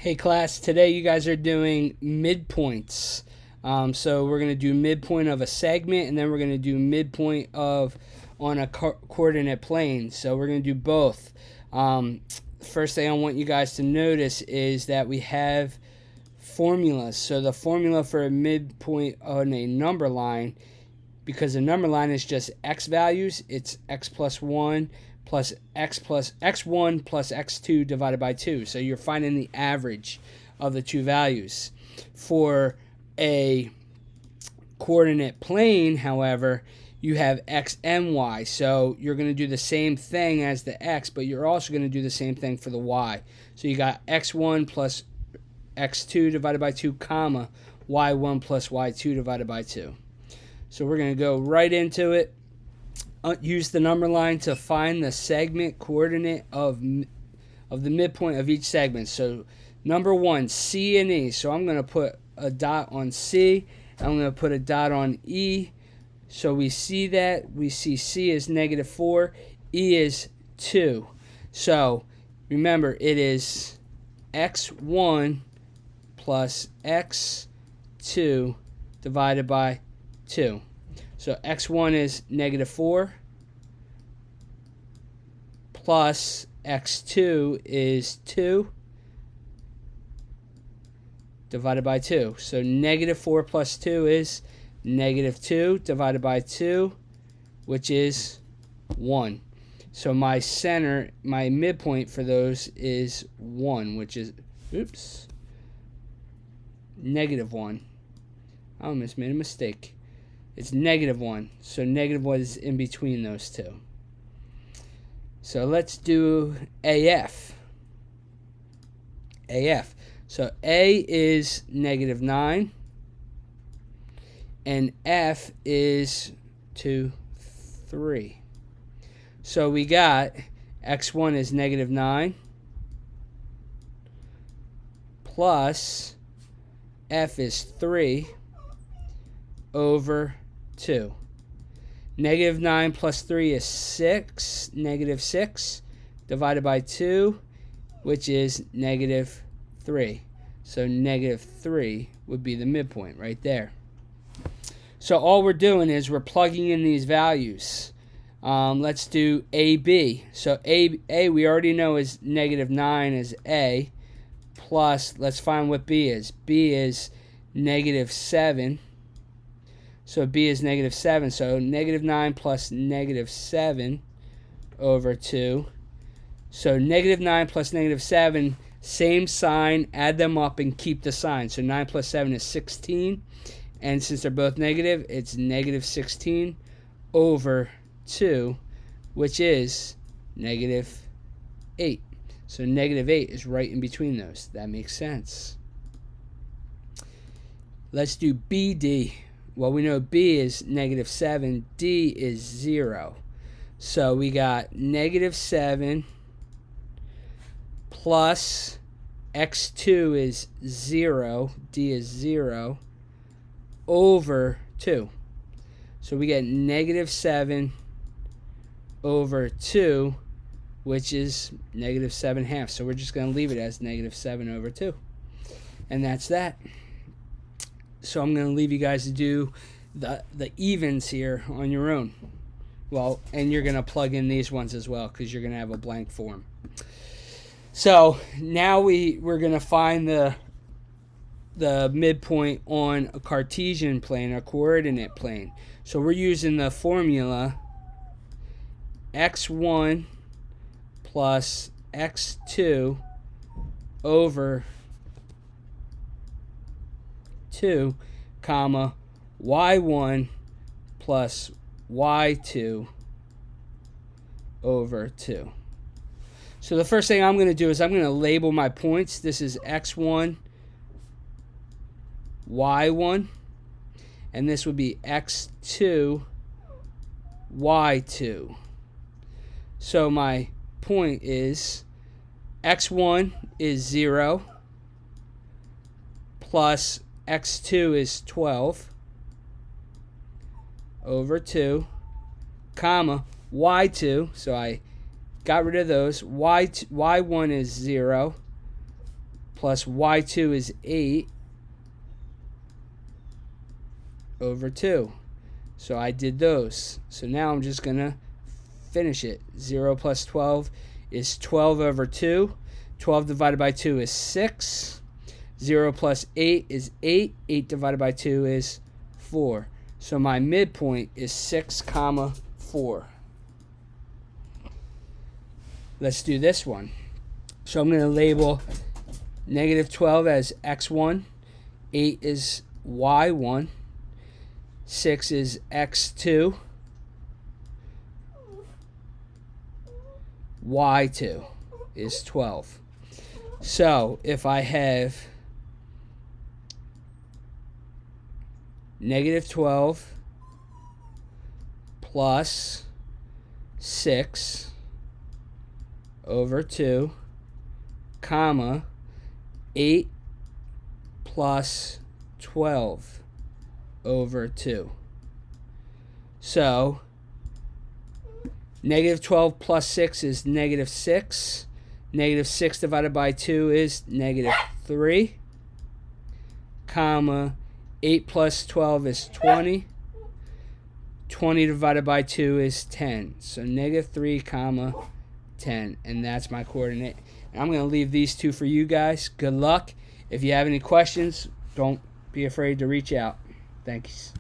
Hey class, today you guys are doing midpoints. So we're going to do midpoint of a segment, and then we're going to do midpoint of on a coordinate plane. So we're going to do both. First thing I want you guys to notice is that we have formulas. So the formula for a midpoint on a number line, because the number line is just x values, it's x plus 1 plus x1 plus x2 divided by 2. So you're finding the average of the two values. For a coordinate plane, however, you have x and y. So you're going to do the same thing as the x, but you're also going to do the same thing for the y. So you got x1 plus x2 divided by 2, comma, y1 plus y2 divided by 2. So we're going to go right into it. Use the number line to find the segment coordinate of the midpoint of each segment. So number one, C and E. So I'm going to put a dot on C. I'm going to put a dot on E. So we see that. We see C is -4. E is 2. So remember, it is x1 plus x2 divided by 2. So x1 is -4 plus x2 is 2 divided by 2. So -4 plus 2 is -2 divided by 2, which is 1. So my center, my midpoint for those is 1, which is, -1. I almost made a mistake. It's -1. So -1 is in between those two. So let's do AF. AF. So A is -9. And F is 2, 3. So we got x1 is -9 plus F is 3 over 2. -9 plus 3 is 6. -6 divided by 2, which is -3. So -3 would be the midpoint right there. So all we're doing is we're plugging in these values. Let's do AB. So A we already know is -9 is A, plus let's find what B is. B is -7. So B is -7. So -9 plus -7 over 2. So -9 plus -7, same sign, add them up and keep the sign. So 9 plus 7 is 16. And since they're both negative, it's -16 over 2, which is -8. So -8 is right in between those. That makes sense. Let's do BD. Well, we know B is -7. D is 0. So we got -7 plus x2 is 0. D is 0. Over 2. So we get -7 over 2, which is -7/2. So we're just going to leave it as -7 over 2. And that's that. So I'm going to leave you guys to do the evens here on your own. Well, and you're going to plug in these ones as well, because you're going to have a blank form. So now we're going to find the midpoint on a Cartesian plane, a coordinate plane. So we're using the formula x1 plus x2 over 2, comma, y1 plus y2 over 2. So the first thing I'm going to do is I'm going to label my points. This is x1, y1, and this would be x2, y2. So my point is x1 is 0 plus x2 is 12 over 2, comma, y2, so I got rid of those, y1 is 0 plus y2 is 8 over 2. So I did those. So now I'm just going to finish it. 0 plus 12 is 12 over 2. 12 divided by 2 is 6. 0 plus 8 is 8. 8 divided by 2 is 4. So my midpoint is 6 comma 4. Let's do this one. So I'm going to label negative 12 as x1. 8 is y1. 6 is x2. y2 is 12. So if I have negative 12 plus 6 over 2, comma, 8 plus 12 over 2. So negative 12 plus 6 is negative 6. Negative 6 divided by 2 is negative 3, comma, 8 plus 12 is 20. 20 divided by 2 is 10. So negative 3, comma, 10. And that's my coordinate. And I'm going to leave these two for you guys. Good luck. If you have any questions, don't be afraid to reach out. Thanks.